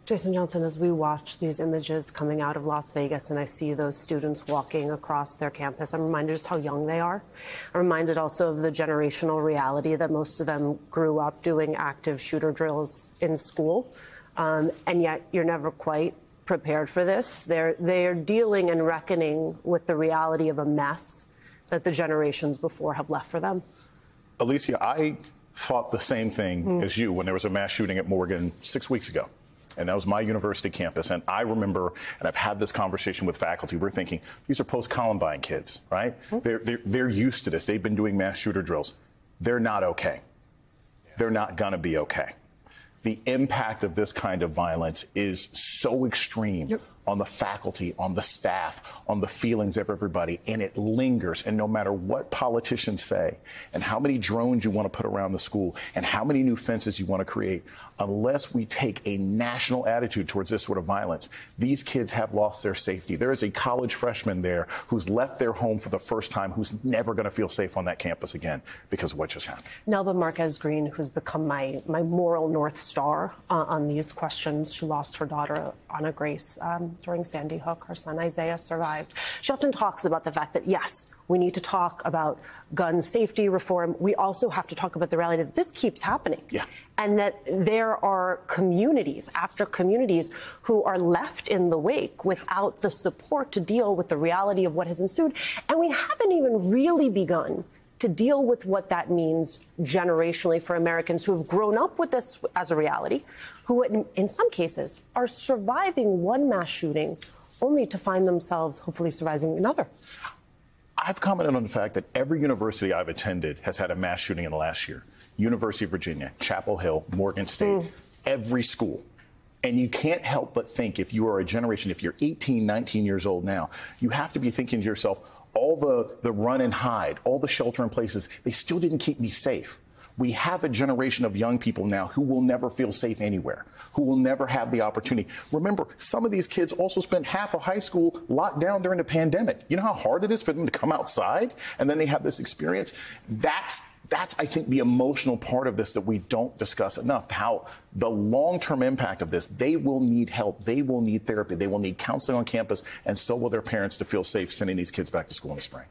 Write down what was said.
Jason Johnson, as we watch these images coming out of Las Vegas and I see those students walking across their campus, I'm reminded just how young they are. I'm reminded also of the generational reality that most of them grew up doing active shooter drills in school, and yet you're never quite prepared for this. They're dealing and reckoning with the reality of a mess that the generations before have left for them. Alicia, I thought the same thing as you when there was a mass shooting at Morgan 6 weeks ago. And that was my university campus. And I remember, and I've had this conversation with faculty, we're thinking, these are post-Columbine kids, right? They're used to this. They've been doing mass shooter drills. They're not okay. They're not going to be okay. The impact of this kind of violence is so extreme on the faculty, on the staff, on the feelings of everybody, and it lingers. And no matter what politicians say and how many drones you want to put around the school and how many new fences you want to create, unless we take a national attitude towards this sort of violence, these kids have lost their safety. There is a college freshman there who's left their home for the first time, who's never going to feel safe on that campus again because of what just happened. Nelba Marquez Green, who's become my moral North Star on these questions. She lost her daughter, Anna Grace, during Sandy Hook. Her son, Isaiah, survived. She often talks about the fact that, yes, we need to talk about gun safety reform. We also have to talk about the reality that this keeps happening. Yeah. And that there are communities after communities who are left in the wake without the support to deal with the reality of what has ensued. And we haven't even really begun to deal with what that means generationally for Americans who have grown up with this as a reality, who in some cases are surviving one mass shooting only to find themselves hopefully surviving another. I've commented on the fact that every university I've attended has had a mass shooting in the last year. University of Virginia, Chapel Hill, Morgan State, every school. And you can't help but think, if you are a generation, if you're 18, 19 years old now, you have to be thinking to yourself, all the run and hide, all the shelter in places, they still didn't keep me safe. We have a generation of young people now who will never feel safe anywhere, who will never have the opportunity. Remember, some of these kids also spent half of high school locked down during the pandemic. You know how hard it is for them to come outside and then they have this experience? That's, I think, the emotional part of this that we don't discuss enough, how the long-term impact of this, they will need help, they will need therapy, they will need counseling on campus, and so will their parents to feel safe sending these kids back to school in the spring.